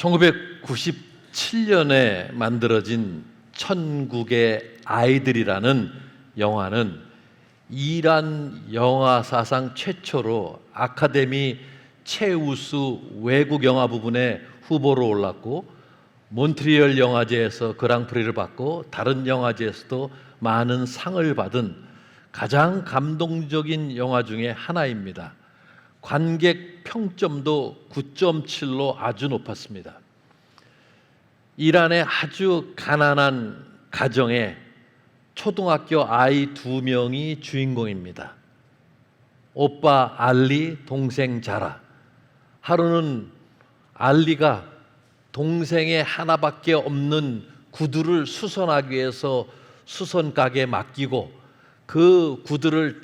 1997년에 만들어진 천국의 아이들이라는 영화는 이란 영화 사상 최초로 아카데미 최우수 외국 영화 부분에 후보로 올랐고, 몬트리올 영화제에서 그랑프리를 받고 다른 영화제에서도 많은 상을 받은 가장 감동적인 영화 중에 하나입니다. 관객 평점도 9.7로 아주 높았습니다. 이란의 아주 가난한 가정에 초등학교 아이 2명이 주인공입니다. 오빠 알리, 동생 자라. 하루는 알리가 동생의 하나밖에 없는 구두를 수선하기 위해서 수선 가게에 맡기고 그 구두를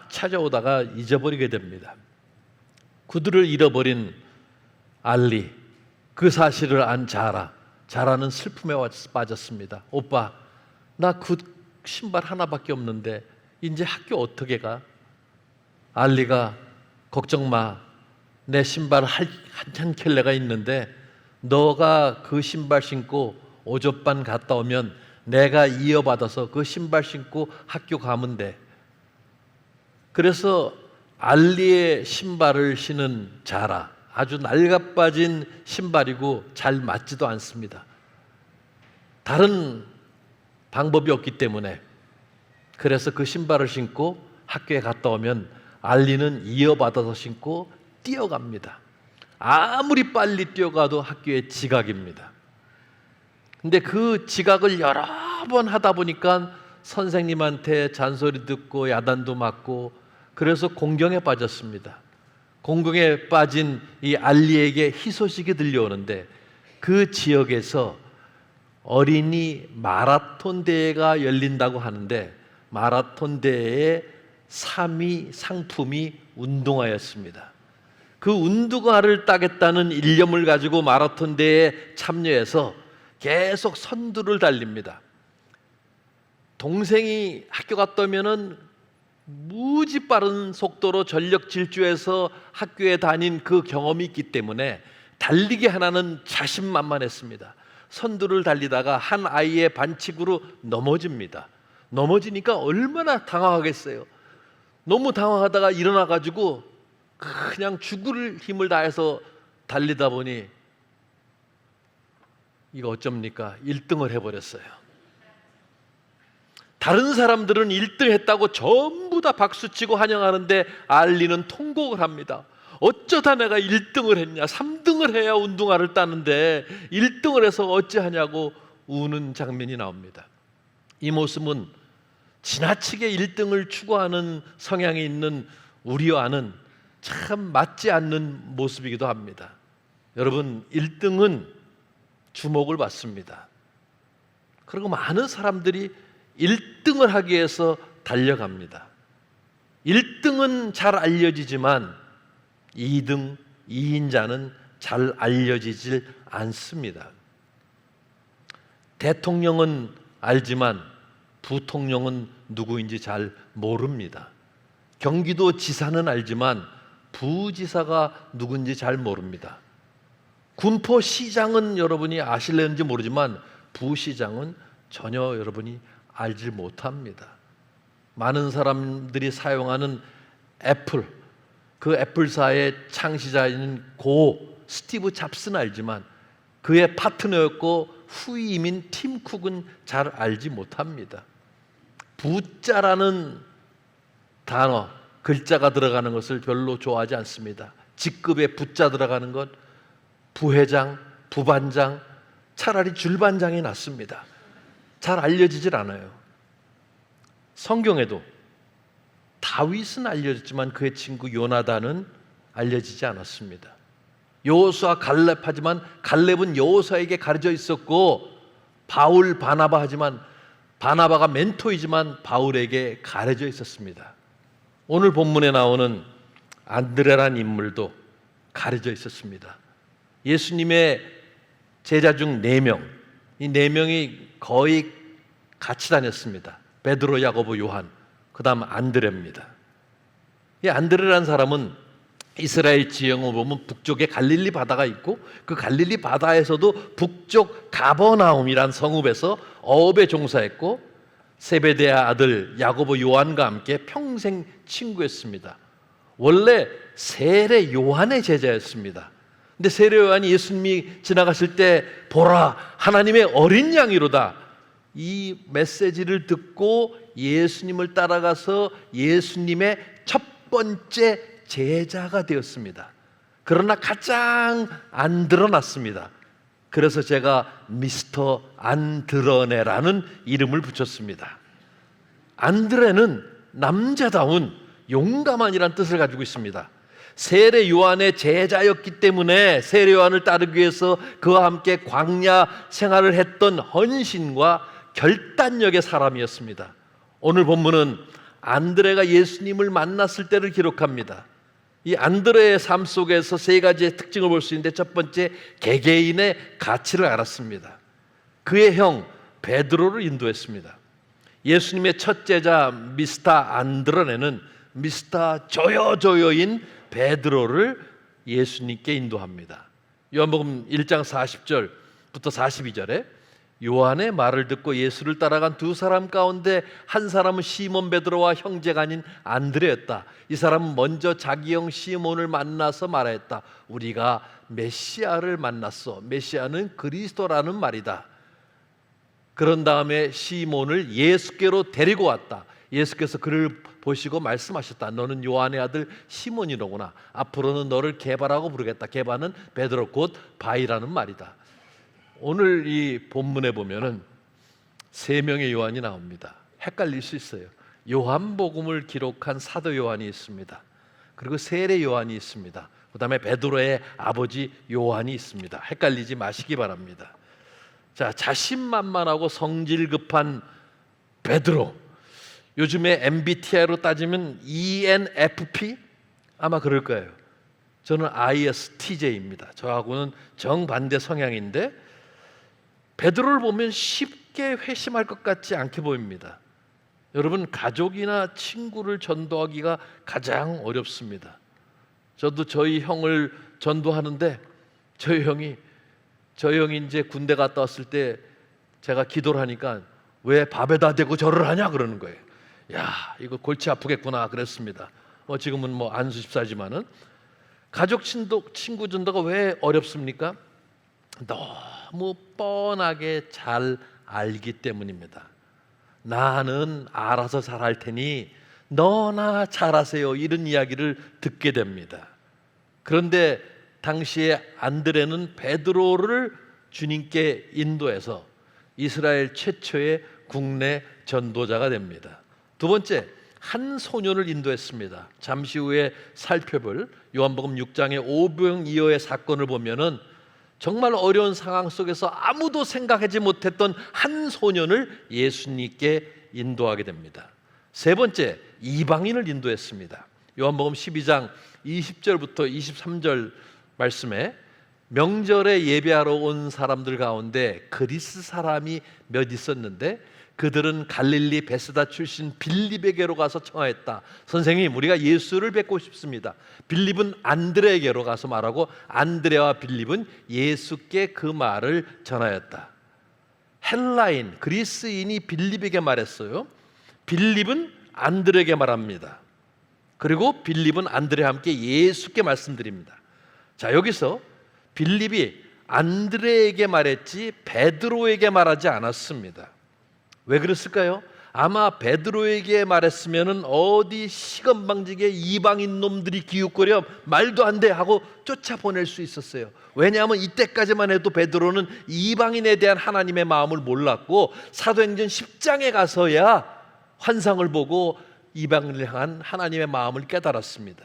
찾아오다가 잊어버리게 됩니다. 구두를 잃어버린 알리, 그 사실을 안 자라는 슬픔에 빠졌습니다. 오빠, 나 그 신발 하나밖에 없는데 이제 학교 어떻게 가? 알리가 걱정 마, 내 신발 한 켤레가 있는데 너가 그 신발 신고 오전반 갔다 오면 내가 이어받아서 그 신발 신고 학교 가면 돼. 그래서 알리의 신발을 신은 자라, 아주 낡아빠진 신발이고 잘 맞지도 않습니다. 다른 방법이 없기 때문에 그래서 그 신발을 신고 학교에 갔다 오면 알리는 이어받아서 신고 뛰어갑니다. 아무리 빨리 뛰어가도 학교에 지각입니다. 근데 그 지각을 여러 번 하다 보니까 선생님한테 잔소리 듣고 야단도 맞고 그래서 공경에 빠졌습니다. 공경에 빠진 이 알리에게 희소식이 들려오는데 그 지역에서 어린이 마라톤 대회가 열린다고 하는데 마라톤 대회의 3위 상품이 운동화였습니다. 그 운동화를 따겠다는 일념을 가지고 마라톤 대회에 참여해서 계속 선두를 달립니다. 동생이 학교 갔다 오면은 무지 빠른 속도로 전력 질주해서 학교에 다닌 그 경험이 있기 때문에 달리기 하나는 자신만만했습니다. 선두를 달리다가 한 아이의 반칙으로 넘어집니다. 넘어지니까 얼마나 당황하겠어요. 너무 당황하다가 일어나 가지고 그냥 죽을 힘을 다해서 달리다 보니 이거 어쩝니까? 1등을 해버렸어요. 다른 사람들은 1등 했다고 전부 다 박수치고 환영하는데 알리는 통곡을 합니다. 어쩌다 내가 1등을 했냐? 3등을 해야 운동화를 따는데 1등을 해서 어찌하냐고 우는 장면이 나옵니다. 이 모습은 지나치게 1등을 추구하는 성향이 있는 우리와는 참 맞지 않는 모습이기도 합니다. 여러분, 1등은 주목을 받습니다. 그리고 많은 사람들이 1등을 하기 위해서 달려갑니다. 1등은 잘 알려지지만 2등, 2인자는 잘 알려지질 않습니다. 대통령은 알지만 부통령은 누구인지 잘 모릅니다. 경기도 지사는 알지만 부지사가 누군지 잘 모릅니다. 군포시장은 여러분이 아실는지 모르지만 부시장은 전혀 여러분이 알지 못합니다. 많은 사람들이 사용하는 애플, 그 애플사의 창시자인 고 스티브 잡스는 알지만 그의 파트너였고 후임인 팀 쿡은 잘 알지 못합니다. 부자라는 단어, 글자가 들어가는 것을 별로 좋아하지 않습니다. 직급에 부자 들어가는 것, 부회장, 부반장, 차라리 줄반장이 낫습니다. 잘 알려지질 않아요. 성경에도 다윗은 알려졌지만 그의 친구 요나단은 알려지지 않았습니다. 여호수아 갈렙 하지만 갈렙은 여호수아에게 가르쳐 있었고, 바울 바나바 하지만 바나바가 멘토이지만 바울에게 가르쳐 있었습니다. 오늘 본문에 나오는 안드레란 인물도 가르쳐 있었습니다. 예수님의 제자 중 4명, 이 4명이 거의 같이 다녔습니다. 베드로, 야고보, 요한, 그 다음 안드레입니다. 이 안드레라는 사람은 이스라엘 지형을 보면 북쪽에 갈릴리 바다가 있고 그 갈릴리 바다에서도 북쪽 가버나움이란 성읍에서 어업에 종사했고 세베대의 아들 야고보 요한과 함께 평생 친구였습니다. 원래 세례 요한의 제자였습니다. 근데 세례 요한이 예수님이 지나가실 때 보라 하나님의 어린 양이로다, 이 메시지를 듣고 예수님을 따라가서 예수님의 첫 번째 제자가 되었습니다. 그러나 가장 안 드러났습니다. 그래서 제가 미스터 안드레라는 이름을 붙였습니다. 안드레는 남자다운 용감한이란 뜻을 가지고 있습니다. 세례 요한의 제자였기 때문에 세례 요한을 따르기 위해서 그와 함께 광야 생활을 했던 헌신과 결단력의 사람이었습니다. 오늘 본문은 안드레가 예수님을 만났을 때를 기록합니다. 이 안드레의 삶 속에서 세 가지의 특징을 볼 수 있는데, 첫 번째, 개개인의 가치를 알았습니다. 그의 형 베드로를 인도했습니다. 예수님의 첫 제자 미스터 안드레는 미스터 조여조여인 베드로를 예수님께 인도합니다. 요한복음 1장 40절부터 42절에 요한의 말을 듣고 예수를 따라간 두 사람 가운데 한 사람은 시몬 베드로와 형제가 아닌 안드레였다. 이 사람은 먼저 자기 형 시몬을 만나서 말하였다. 우리가 메시아를 만났어. 메시아는 그리스도라는 말이다. 그런 다음에 시몬을 예수께로 데리고 왔다. 예수께서 그를 보시고 말씀하셨다. 너는 요한의 아들 시몬이로구나. 앞으로는 너를 게바라고 부르겠다. 게바는 베드로 곧 바위라는 말이다. 오늘 이 본문에 보면은 세 명의 요한이 나옵니다. 헷갈릴 수 있어요. 요한복음을 기록한 사도 요한이 있습니다. 그리고 세례 요한이 있습니다. 그 다음에 베드로의 아버지 요한이 있습니다. 헷갈리지 마시기 바랍니다. 자, 자신만만하고 성질 급한 베드로, 요즘에 MBTI로 따지면 ENFP? 아마 그럴 거예요. 저는 ISTJ입니다. 저하고는 정반대 성향인데 베드로를 보면 쉽게 회심할 것 같지 않게 보입니다. 여러분, 가족이나 친구를 전도하기가 가장 어렵습니다. 저도 저희 형을 전도하는데 저희 형이 이제 군대 갔다 왔을 때 제가 기도를 하니까 왜 밥에다 대고 절을 하냐 그러는 거예요. 야, 이거 골치 아프겠구나 그랬습니다. 지금은 안수 집사지만은 가족 친구 전도가 왜 어렵습니까? 너무 뻔하게 잘 알기 때문입니다. 나는 알아서 잘할 테니 너나 잘하세요, 이런 이야기를 듣게 됩니다. 그런데 당시에 안드레는 베드로를 주님께 인도해서 이스라엘 최초의 국내 전도자가 됩니다. 두 번째, 한 소년을 인도했습니다. 잠시 후에 살펴볼 요한복음 6장의 오병이어의 사건을 보면은 정말 어려운 상황 속에서 아무도 생각하지 못했던 한 소년을 예수님께 인도하게 됩니다. 세 번째, 이방인을 인도했습니다. 요한복음 12장 20절부터 23절 말씀에 명절에 예배하러 온 사람들 가운데 그리스 사람이 몇 있었는데 그들은 갈릴리 베스다 출신 빌립에게로 가서 청하였다. 선생님, 우리가 예수를 뵙고 싶습니다. 빌립은 안드레에게로 가서 말하고 안드레와 빌립은 예수께 그 말을 전하였다. 헬라인, 그리스인이 빌립에게 말했어요. 빌립은 안드레에게 말합니다. 그리고 빌립은 안드레와 함께 예수께 말씀드립니다. 자, 여기서 빌립이 안드레에게 말했지 베드로에게 말하지 않았습니다. 왜 그랬을까요? 아마 베드로에게 말했으면은 어디 시건방지게 이방인 놈들이 기웃거려 말도 안 돼 하고 쫓아보낼 수 있었어요. 왜냐하면 이때까지만 해도 베드로는 이방인에 대한 하나님의 마음을 몰랐고 사도행전 10장에 가서야 환상을 보고 이방인을 향한 하나님의 마음을 깨달았습니다.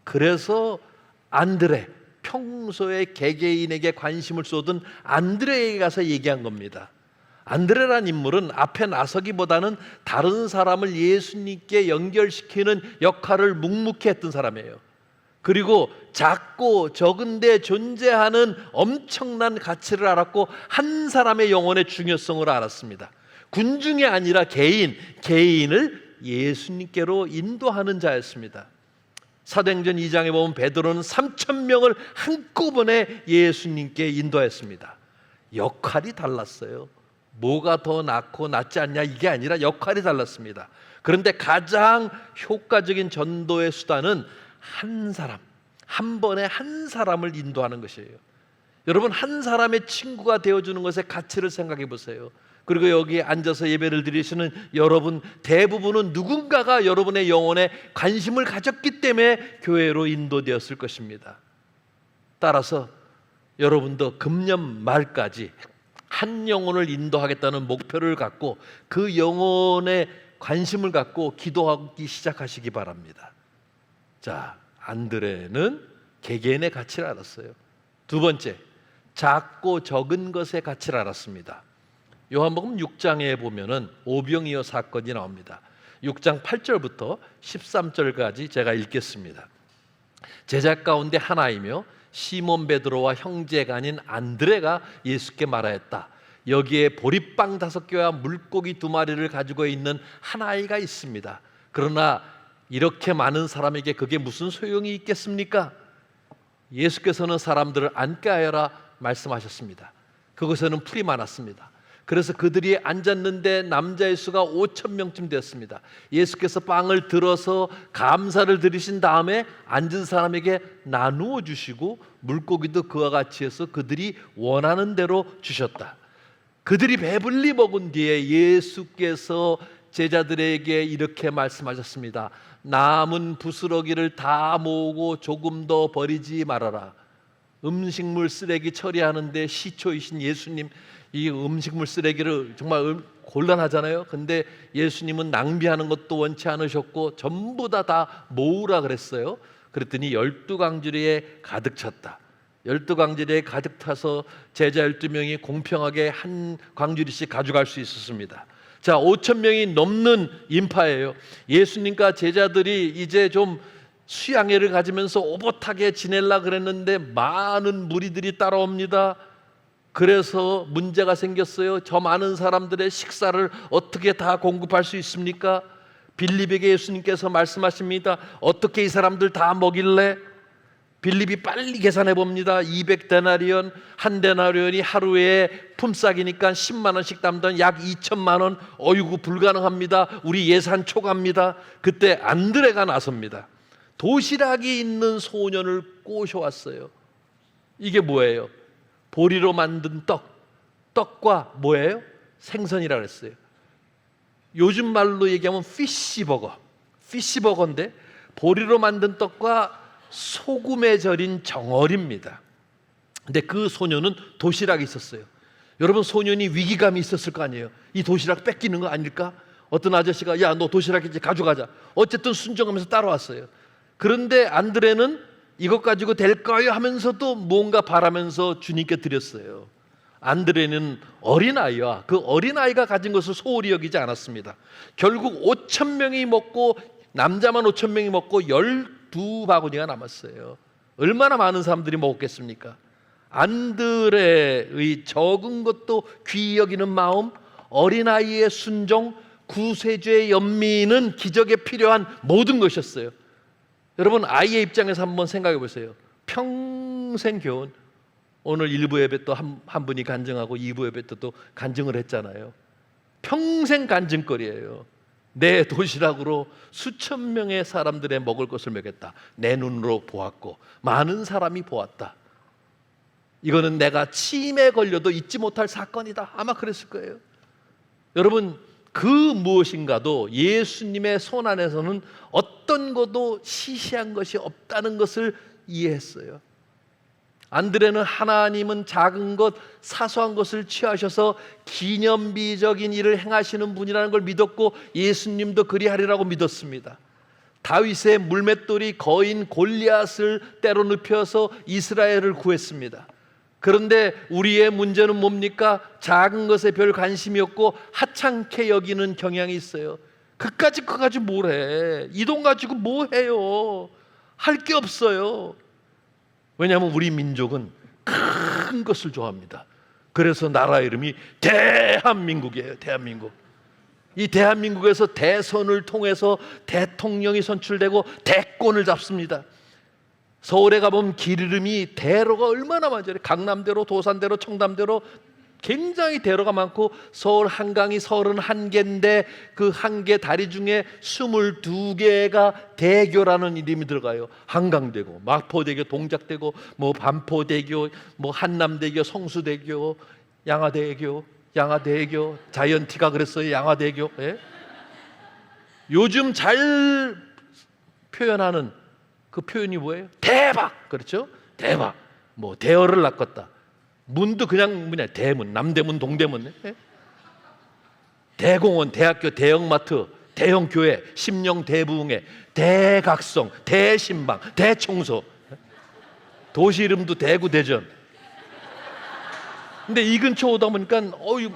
그래서 안드레, 평소에 개개인에게 관심을 쏟은 안드레에게 가서 얘기한 겁니다. 안드레라는 인물은 앞에 나서기보다는 다른 사람을 예수님께 연결시키는 역할을 묵묵히 했던 사람이에요. 그리고 작고 적은데 존재하는 엄청난 가치를 알았고 한 사람의 영혼의 중요성을 알았습니다. 군중이 아니라 개인을 예수님께로 인도하는 자였습니다. 사도행전 2장에 보면 베드로는 3,000명을 한꺼번에 예수님께 인도했습니다. 역할이 달랐어요. 뭐가 더 낫고 낫지 않냐 이게 아니라 역할이 달랐습니다. 그런데 가장 효과적인 전도의 수단은 한 사람, 한 번에 한 사람을 인도하는 것이에요. 여러분, 한 사람의 친구가 되어주는 것의 가치를 생각해 보세요. 그리고 여기에 앉아서 예배를 드리시는 여러분 대부분은 누군가가 여러분의 영혼에 관심을 가졌기 때문에 교회로 인도되었을 것입니다. 따라서 여러분도 금년 말까지 한 영혼을 인도하겠다는 목표를 갖고 그 영혼에 관심을 갖고 기도하기 시작하시기 바랍니다. 자, 안드레는 개개인의 가치를 알았어요. 두 번째, 작고 적은 것의 가치를 알았습니다. 요한복음 6장에 보면은 오병이어 사건이 나옵니다. 6장 8절부터 13절까지 제가 읽겠습니다. 제자 가운데 하나이며 시몬 베드로와 형제가 아닌 안드레가 예수께 말하였다. 여기에 보리빵 5개와 물고기 2마리를 가지고 있는 한 아이가 있습니다. 그러나 이렇게 많은 사람에게 그게 무슨 소용이 있겠습니까? 예수께서는 사람들을 앉게 하여라 말씀하셨습니다. 그곳에는 풀이 많았습니다. 그래서 그들이 앉았는데 남자의 수가 5,000명쯤 되었습니다. 예수께서 빵을 들어서 감사를 드리신 다음에 앉은 사람에게 나누어 주시고 물고기도 그와 같이 해서 그들이 원하는 대로 주셨다. 그들이 배불리 먹은 뒤에 예수께서 제자들에게 이렇게 말씀하셨습니다. 남은 부스러기를 다 모으고 조금 더 버리지 말아라. 음식물 쓰레기 처리하는데 시초이신 예수님, 이 음식물 쓰레기를 정말 곤란하잖아요. 근데 예수님은 낭비하는 것도 원치 않으셨고 전부 다 모으라 그랬어요. 그랬더니 12광주리에 가득 찼다. 12광주리에 가득 타서 제자 12명이 공평하게 한 광주리씩 가져갈 수 있었습니다. 자, 5,000명이 넘는 인파예요. 예수님과 제자들이 이제 좀 수양회를 가지면서 오붓하게 지내려 그랬는데 많은 무리들이 따라옵니다. 그래서 문제가 생겼어요. 저 많은 사람들의 식사를 어떻게 다 공급할 수 있습니까? 빌립에게 예수님께서 말씀하십니다. 어떻게 이 사람들 다 먹일래? 빌립이 빨리 계산해 봅니다. 200데나리온, 한 데나리온이 하루에 품삯이니까 10만 원씩 담던 약 2천만 원. 어이구, 불가능합니다. 우리 예산 초과입니다. 그때 안드레가 나섭니다. 도시락이 있는 소년을 꼬셔왔어요. 이게 뭐예요? 보리로 만든 떡과 뭐예요? 생선이라 그랬어요. 요즘 말로 얘기하면 피시버거인데 보리로 만든 떡과 소금에 절인 정어리입니다. 근데 그 소년은 도시락이 있었어요. 여러분, 소년이 위기감이 있었을 거 아니에요. 이 도시락 뺏기는 거 아닐까? 어떤 아저씨가 야, 너 도시락 이제 가져가자. 어쨌든 순종하면서 따라왔어요. 그런데 안드레는 이것 가지고 될까요? 하면서도 뭔가 바라면서 주님께 드렸어요. 안드레는 어린아이와 그 어린아이가 가진 것을 소홀히 여기지 않았습니다. 결국 5,000명이 먹고, 남자만 5,000명이 먹고 12바구니가 남았어요. 얼마나 많은 사람들이 먹었겠습니까? 안드레의 적은 것도 귀히 여기는 마음, 어린아이의 순종, 구세주의 연민은 기적에 필요한 모든 것이었어요. 여러분, 아이의 입장에서 한번 생각해 보세요. 평생 교훈, 오늘 1부 예배 또 한 분이 간증하고 2부 예배 또 간증을 했잖아요. 평생 간증거리예요. 내 도시락으로 수천 명의 사람들의 먹을 것을 먹였다. 내 눈으로 보았고 많은 사람이 보았다. 이거는 내가 치매에 걸려도 잊지 못할 사건이다. 아마 그랬을 거예요. 여러분, 그 무엇인가도 예수님의 손 안에서는 어떤 것도 시시한 것이 없다는 것을 이해했어요. 안드레는 하나님은 작은 것, 사소한 것을 취하셔서 기념비적인 일을 행하시는 분이라는 걸 믿었고 예수님도 그리하리라고 믿었습니다. 다윗의 물맷돌이 거인 골리앗을 때로 눕혀서 이스라엘을 구했습니다. 그런데 우리의 문제는 뭡니까? 작은 것에 별 관심이 없고 하찮게 여기는 경향이 있어요. 그까짓 거 가지고 뭘 해? 이 돈 가지고 뭐 해요? 할 게 없어요. 왜냐하면 우리 민족은 큰 것을 좋아합니다. 그래서 나라 이름이 대한민국이에요. 대한민국. 이 대한민국에서 대선을 통해서 대통령이 선출되고 대권을 잡습니다. 서울에 가보면 길 이름이 대로가 얼마나 많죠. 강남대로, 도산대로, 청담대로 굉장히 대로가 많고, 서울 한강이 31개인데 그 한 개 다리 중에 22개가 대교라는 이름이 들어가요. 한강대교, 마포대교, 동작대교, 뭐 반포대교, 뭐 한남대교, 성수대교, 양화대교, 자이언티가 그랬어요. 양화대교. 예? 요즘 잘 표현하는 그 표현이 뭐예요? 대박. 그렇죠? 대박. 뭐 대어를 낚았다. 문도 그냥 뭐냐, 대문, 남대문, 동대문. 예? 대공원, 대학교, 대형마트, 대형 교회, 심령 대부흥회, 대각성, 대신방, 대청소. 도시 이름도 대구, 대전. 근데 이 근처 오다 보니까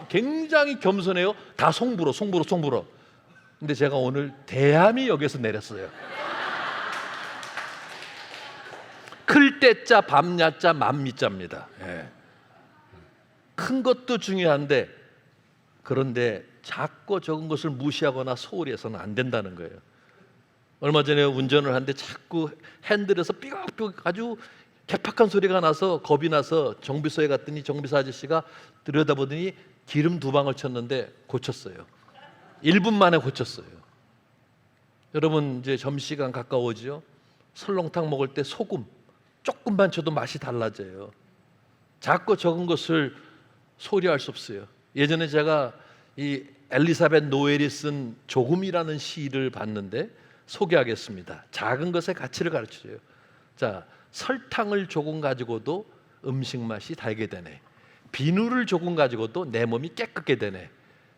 굉장히 겸손해요. 다 송부로. 근데 제가 오늘 대함이역에서 내렸어요. 클 때자, 밤야자, 만미자입니다. 예. 큰 것도 중요한데, 그런데 작고 적은 것을 무시하거나 소홀히 해서는 안 된다는 거예요. 얼마 전에 운전을 하는데 자꾸 핸들에서 삐걱삐걱 아주 개팍한 소리가 나서 겁이 나서 정비소에 갔더니 정비사 아저씨가 들여다보더니 기름 2방울 쳤는데 고쳤어요. 1분 만에 고쳤어요. 여러분, 이제 점심시간 가까워지죠. 설렁탕 먹을 때 소금 조금만 쳐도 맛이 달라져요. 작고 적은 것을 소리할 수 없어요. 예전에 제가 이 엘리사벳 노엘이 쓴 조금이라는 시를 봤는데 소개하겠습니다. 작은 것의 가치를 가르쳐줘요. 자, 설탕을 조금 가지고도 음식 맛이 달게 되네. 비누를 조금 가지고도 내 몸이 깨끗게 되네.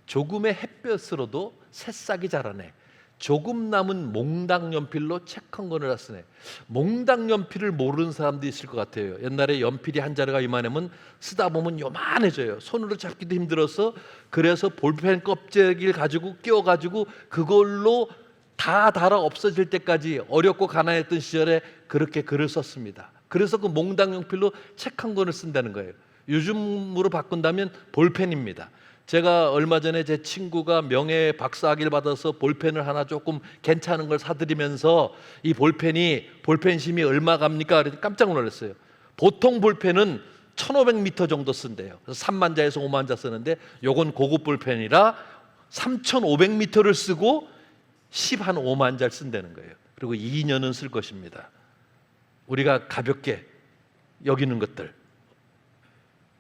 조금의 햇볕으로도 새싹이 자라네. 조금 남은 몽당 연필로 책 한 권을 쓰네. 몽당 연필을 모르는 사람도 있을 것 같아요. 옛날에 연필이 한 자루가 이만하면 쓰다 보면 요만해져요. 손으로 잡기도 힘들어서, 그래서 볼펜 껍질을 가지고 끼워가지고 그걸로 다 달아 없어질 때까지 어렵고 가난했던 시절에 그렇게 글을 썼습니다. 그래서 그 몽당 연필로 책 한 권을 쓴다는 거예요. 요즘으로 바꾼다면 볼펜입니다. 제가 얼마 전에 제 친구가 명예 박사학위를 받아서 볼펜을 하나 조금 괜찮은 걸 사드리면서 이 볼펜심이 얼마 갑니까? 그랬더니 깜짝 놀랐어요. 보통 볼펜은 1500m 정도 쓴대요. 그래서 3만 자에서 5만 자 쓰는데 요건 고급 볼펜이라 3500m를 쓰고 5만 자를 쓴다는 거예요. 그리고 2년은 쓸 것입니다. 우리가 가볍게 여기는 것들.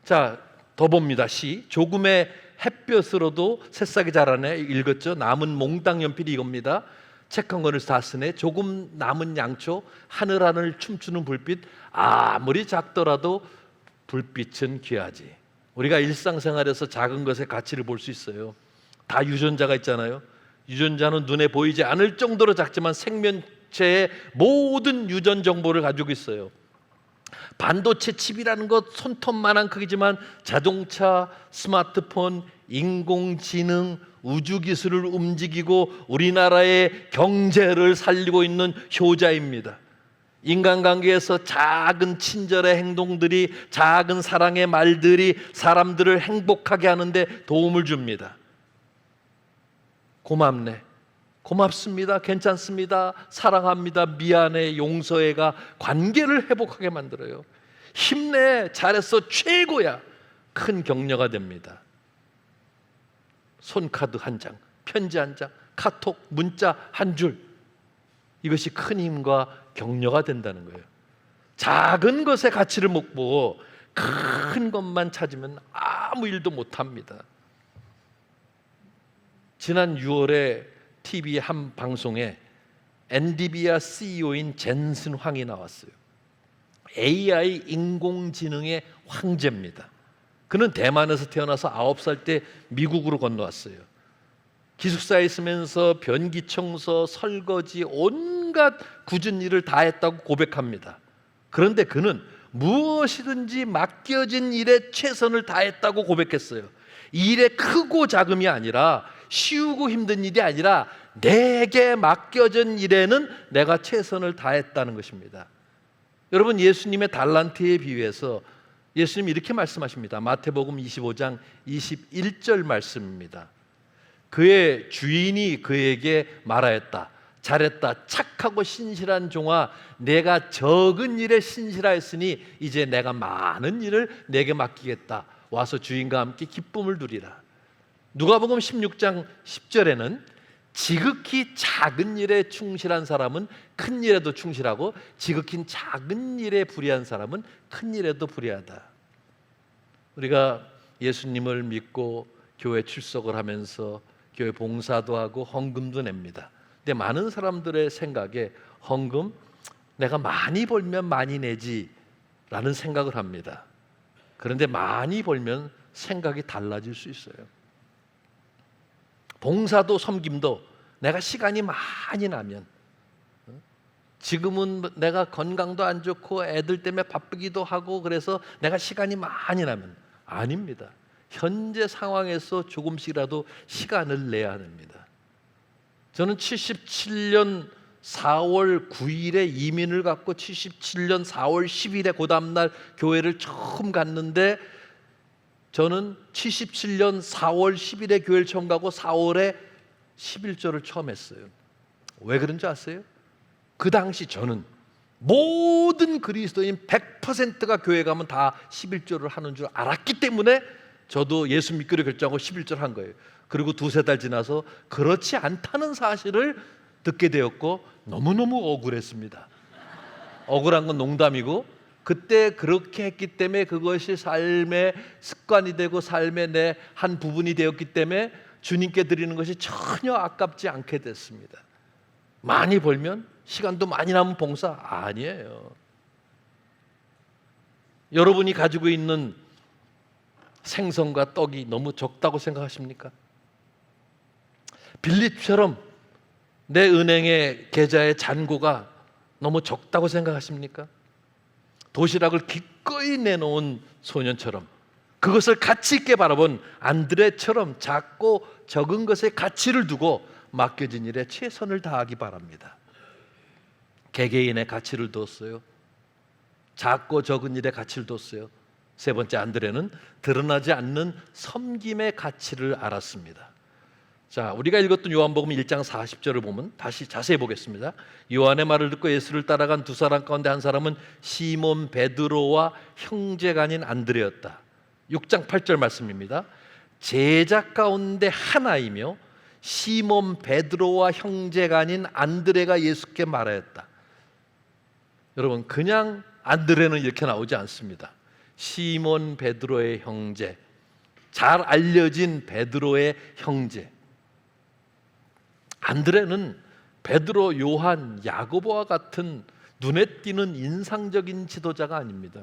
자, 더 봅니다. 시. 조금의 햇볕으로도 새싹이 자라네. 읽었죠? 남은 몽당 연필이 이겁니다. 책 한 권을 다 쓰네. 조금 남은 양초, 하늘 춤추는 불빛. 아무리 작더라도 불빛은 귀하지. 우리가 일상생활에서 작은 것의 가치를 볼 수 있어요. 다 유전자가 있잖아요. 유전자는 눈에 보이지 않을 정도로 작지만 생명체의 모든 유전 정보를 가지고 있어요. 반도체 칩이라는 것 손톱만한 크기지만 자동차, 스마트폰, 인공지능, 우주기술을 움직이고 우리나라의 경제를 살리고 있는 효자입니다. 인간관계에서 작은 친절의 행동들이, 작은 사랑의 말들이 사람들을 행복하게 하는데 도움을 줍니다. 고맙네, 고맙습니다, 괜찮습니다, 사랑합니다, 미안해, 용서해가 관계를 회복하게 만들어요. 힘내, 잘했어, 최고야, 큰 격려가 됩니다. 손카드 한 장, 편지 한 장, 카톡, 문자 한 줄, 이것이 큰 힘과 격려가 된다는 거예요. 작은 것의 가치를 못 보고 큰 것만 찾으면 아무 일도 못합니다. 지난 6월에 TV 한 방송에 엔디비아 CEO인 젠슨 황이 나왔어요. AI 인공지능의 황제입니다. 그는 대만에서 태어나서 9살 때 미국으로 건너왔어요. 기숙사에 있으면서 변기 청소, 설거지, 온갖 굳은 일을 다 했다고 고백합니다. 그런데 그는 무엇이든지 맡겨진 일에 최선을 다했다고 고백했어요. 일의 크고 작음이 아니라, 쉬우고 힘든 일이 아니라 내게 맡겨진 일에는 내가 최선을 다했다는 것입니다. 여러분, 예수님의 달란트에 비유해서 예수님이 이렇게 말씀하십니다. 마태복음 25장 21절 말씀입니다. 그의 주인이 그에게 말하였다. 잘했다. 착하고 신실한 종아, 내가 적은 일에 신실하였으니 이제 내가 많은 일을 내게 맡기겠다. 와서 주인과 함께 기쁨을 누리라. 누가복음 16장 10절에는 지극히 작은 일에 충실한 사람은 큰 일에도 충실하고 지극히 작은 일에 불의한 사람은 큰 일에도 불의하다. 우리가 예수님을 믿고 교회 출석을 하면서 교회 봉사도 하고 헌금도 냅니다. 근데 많은 사람들의 생각에 헌금 내가 많이 벌면 많이 내지 라는 생각을 합니다. 그런데 많이 벌면 생각이 달라질 수 있어요. 봉사도 섬김도 내가 시간이 많이 나면, 지금은 내가 건강도 안 좋고 애들 때문에 바쁘기도 하고 그래서 내가 시간이 많이 나면, 아닙니다. 현재 상황에서 조금씩이라도 시간을 내야 합니다. 저는 77년 4월 9일에 이민을 갔고 77년 4월 10일에 그 다음날 교회를 처음 갔는데, 저는 77년 4월 10일에 교회를 처음 가고 4월에 11조를 처음 했어요. 왜 그런지 아세요? 그 당시 저는 모든 그리스도인 100%가 교회 가면 다 11조를 하는 줄 알았기 때문에 저도 예수 믿기로 결정하고 11조를 한 거예요. 그리고 두세 달 지나서 그렇지 않다는 사실을 듣게 되었고 너무너무 억울했습니다. 억울한 건 농담이고, 그때 그렇게 했기 때문에 그것이 삶의 습관이 되고 삶의 내 한 부분이 되었기 때문에 주님께 드리는 것이 전혀 아깝지 않게 됐습니다. 많이 벌면, 시간도 많이 남은 봉사 아니에요. 여러분이 가지고 있는 생선과 떡이 너무 적다고 생각하십니까? 빌립처럼 내 은행의 계좌의 잔고가 너무 적다고 생각하십니까? 도시락을 기꺼이 내놓은 소년처럼, 그것을 가치 있게 바라본 안드레처럼 작고 적은 것에 가치를 두고 맡겨진 일에 최선을 다하기 바랍니다. 개개인의 가치를 뒀어요. 작고 적은 일에 가치를 뒀어요. 세 번째, 안드레는 드러나지 않는 섬김의 가치를 알았습니다. 자, 우리가 읽었던 요한복음 1장 40절을 보면 다시 자세히 보겠습니다. 요한의 말을 듣고 예수를 따라간 두 사람 가운데 한 사람은 시몬 베드로와 형제가 아닌 안드레였다. 6장 8절 말씀입니다. 제자 가운데 하나이며 시몬 베드로와 형제가 아닌 안드레가 예수께 말하였다. 여러분, 그냥 안드레는 이렇게 나오지 않습니다. 시몬 베드로의 형제, 잘 알려진 베드로의 형제. 안드레는 베드로, 요한, 야고보와 같은 눈에 띄는 인상적인 지도자가 아닙니다.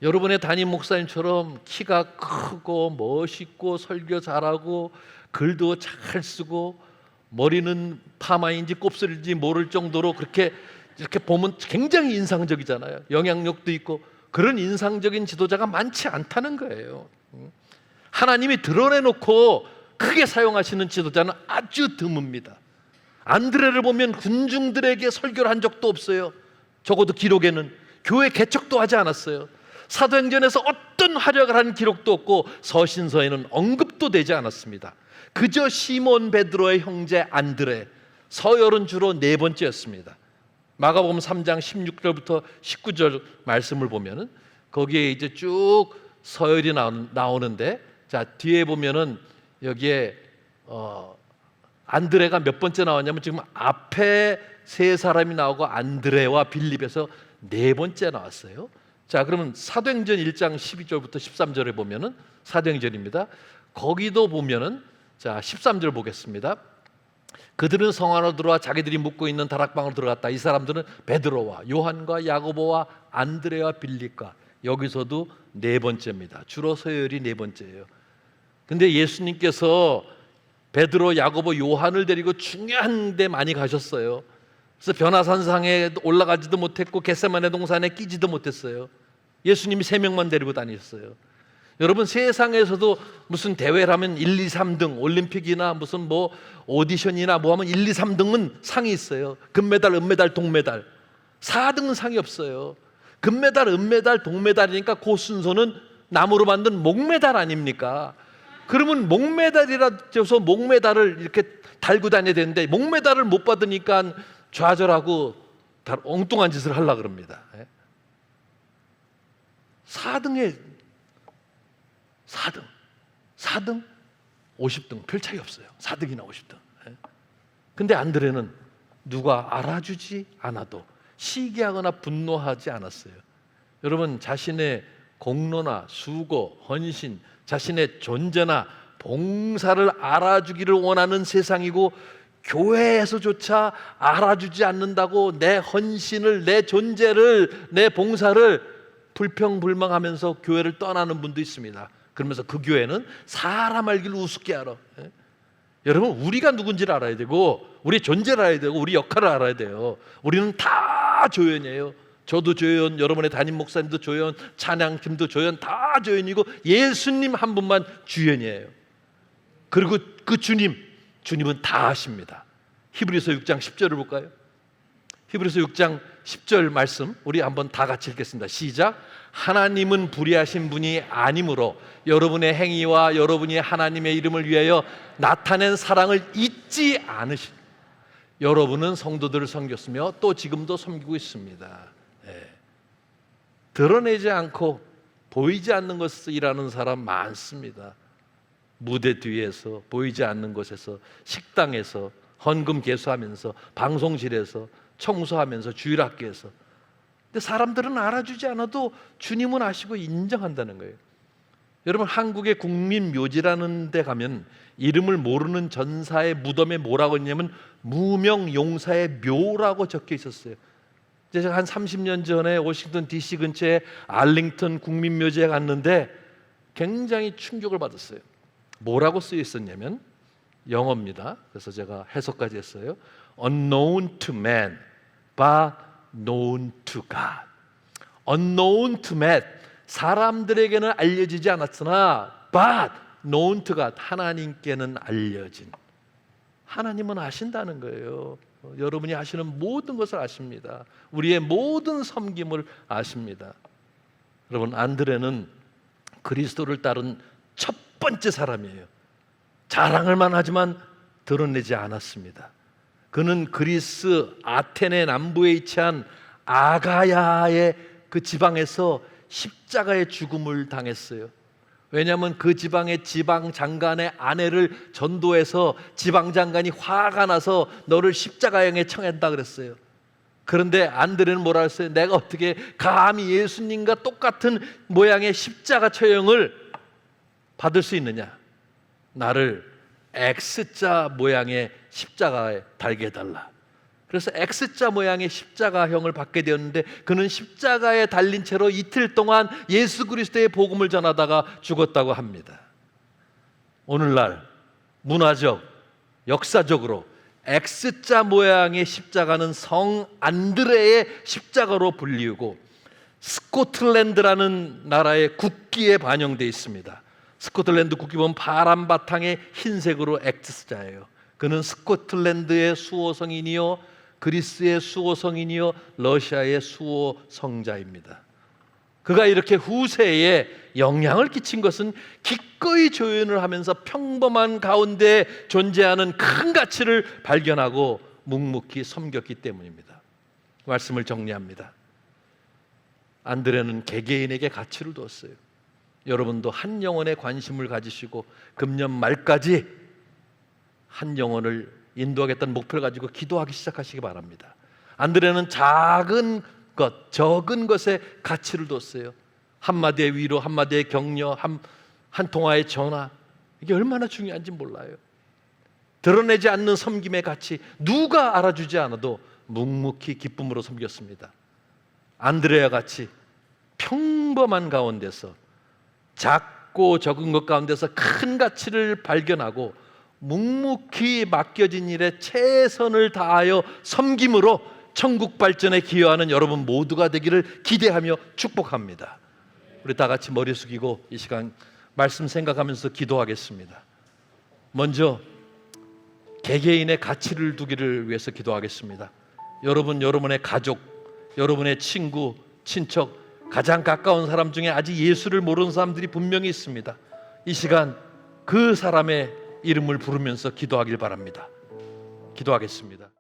여러분의 담임 목사님처럼 키가 크고 멋있고 설교 잘하고 글도 잘 쓰고 머리는 파마인지 곱슬인지 모를 정도로 그렇게 이렇게 보면 굉장히 인상적이잖아요. 영향력도 있고. 그런 인상적인 지도자가 많지 않다는 거예요. 하나님이 드러내놓고 크게 사용하시는 지도자는 아주 드뭅니다. 안드레를 보면 군중들에게 설교를 한 적도 없어요. 적어도 기록에는. 교회 개척도 하지 않았어요. 사도행전에서 어떤 활약을 하는 기록도 없고 서신서에는 언급도 되지 않았습니다. 그저 시몬 베드로의 형제 안드레, 서열은 주로 네 번째였습니다. 마가복음 3장 16절부터 19절 말씀을 보면은 거기에 이제 쭉 서열이 나오는데, 자, 뒤에 보면은 여기에 안드레가 몇 번째 나왔냐면 지금 앞에 세 사람이 나오고 안드레와 빌립에서 네 번째 나왔어요. 자, 그러면 사도행전 1장 12절부터 13절에 보면은 사도행전입니다. 거기도 보면은, 자, 13절 보겠습니다. 그들은 성 안으로 들어와 자기들이 묵고 있는 다락방으로 들어갔다. 이 사람들은 베드로와 요한과 야고보와 안드레와 빌립과, 여기서도 네 번째입니다. 주로 서열이 네 번째예요. 근데 예수님께서 베드로, 야고보, 요한을 데리고 중요한 데 많이 가셨어요. 그래서 변화산상에 올라가지도 못했고 겟세마네 동산에 끼지도 못했어요. 예수님이 3명만 데리고 다니셨어요. 여러분, 세상에서도 무슨 대회를 하면 1, 2, 3등, 올림픽이나 무슨 뭐 오디션이나 뭐 하면 1, 2, 3등은 상이 있어요. 금메달, 은메달, 동메달. 4등은 상이 없어요. 금메달, 은메달, 동메달이니까 그 순서는 나무로 만든 목메달 아닙니까? 그러면 목메달이라서 목메달을 이렇게 달고 다녀야 되는데 목메달을 못 받으니까 좌절하고 엉뚱한 짓을 하려고 그럽니다. 4등에 4등 50등 별 차이 없어요. 4등이나 50등. 근데 안드레는 누가 알아주지 않아도 시기하거나 분노하지 않았어요. 여러분, 자신의 공로나 수고, 헌신, 자신의 존재나 봉사를 알아주기를 원하는 세상이고, 교회에서조차 알아주지 않는다고 내 헌신을, 내 존재를, 내 봉사를 불평불만하면서 교회를 떠나는 분도 있습니다. 그러면서 그 교회는 사람 알기를 우습게 알아. 여러분, 우리가 누군지를 알아야 되고, 우리 존재를 알아야 되고, 우리 역할을 알아야 돼요. 우리는 다 조연이에요. 저도 조연, 여러분의 담임 목사님도 조연, 찬양팀도 조연, 다 조연이고 예수님 한 분만 주연이에요. 그리고 그 주님은 다 아십니다. 히브리서 6장 10절을 볼까요? 히브리서 6장 10절 말씀 우리 한번 다 같이 읽겠습니다. 시작. 하나님은 불의하신 분이 아니므로 여러분의 행위와 여러분이 하나님의 이름을 위하여 나타낸 사랑을 잊지 않으시. 여러분은 성도들을 섬겼으며 또 지금도 섬기고 있습니다. 드러내지 않고 보이지 않는 것을 일하는 사람 많습니다. 무대 뒤에서, 보이지 않는 곳에서, 식당에서, 헌금 계수하면서, 방송실에서, 청소하면서, 주일학교에서. 근데 사람들은 알아주지 않아도 주님은 아시고 인정한다는 거예요. 여러분, 한국의 국민묘지라는 데 가면 이름을 모르는 전사의 무덤에 뭐라고 했냐면 무명용사의 묘라고 적혀 있었어요. 제가 한 30년 전에 워싱턴 DC 근처에 알링턴 국민묘지에 갔는데 굉장히 충격을 받았어요. 뭐라고 쓰여 있었냐면 영어입니다. 그래서 제가 해석까지 했어요. Unknown to man, but known to God. Unknown to man, 사람들에게는 알려지지 않았으나 but known to God, 하나님께는 알려진. 하나님은 아신다는 거예요. 여러분이 하시는 모든 것을 아십니다. 우리의 모든 섬김을 아십니다. 여러분, 안드레는 그리스도를 따른 첫 번째 사람이에요. 자랑을만 하지만 드러내지 않았습니다. 그는 그리스 아테네 남부에 위치한 아가야의 그 지방에서 십자가의 죽음을 당했어요. 왜냐하면 그 지방의 지방장관의 아내를 전도해서 지방장관이 화가 나서 너를 십자가형에 청한다 그랬어요. 그런데 안드레는 뭐라 했어요? 내가 어떻게 감히 예수님과 똑같은 모양의 십자가 처형을 받을 수 있느냐? 나를 X자 모양의 십자가에 달게 해달라. 그래서 X자 모양의 십자가형을 받게 되었는데 그는 십자가에 달린 채로 이틀 동안 예수 그리스도의 복음을 전하다가 죽었다고 합니다. 오늘날 문화적, 역사적으로 X자 모양의 십자가는 성 안드레의 십자가로 불리우고 스코틀랜드라는 나라의 국기에 반영되어 있습니다. 스코틀랜드 국기 보면 파란 바탕에 흰색으로 X자예요. 그는 스코틀랜드의 수호 성인이요, 그리스의 수호 성인이요, 러시아의 수호 성자입니다. 그가 이렇게 후세에 영향을 끼친 것은 기꺼이 조연을 하면서 평범한 가운데 존재하는 큰 가치를 발견하고 묵묵히 섬겼기 때문입니다. 말씀을 정리합니다. 안드레는 개개인에게 가치를 두었어요. 여러분도 한 영혼에 관심을 가지시고 금년 말까지 한 영혼을 인도하겠다는 목표를 가지고 기도하기 시작하시기 바랍니다. 안드레는 작은 것, 적은 것에 가치를 뒀어요. 한마디의 위로, 한마디의 격려, 한 통화의 전화, 이게 얼마나 중요한지 몰라요. 드러내지 않는 섬김의 가치, 누가 알아주지 않아도 묵묵히 기쁨으로 섬겼습니다. 안드레와 같이 평범한 가운데서, 작고 적은 것 가운데서 큰 가치를 발견하고 묵묵히 맡겨진 일에 최선을 다하여 섬김으로 천국 발전에 기여하는 여러분 모두가 되기를 기대하며 축복합니다. 우리 다 같이 머리 숙이고 이 시간 말씀 생각하면서 기도하겠습니다. 먼저 개개인의 가치를 두기를 위해서 기도하겠습니다. 여러분, 여러분의 가족, 여러분의 친구, 친척, 가장 가까운 사람 중에 아직 예수를 모르는 사람들이 분명히 있습니다. 이 시간 그 사람의 이름을 부르면서 기도하길 바랍니다. 기도하겠습니다.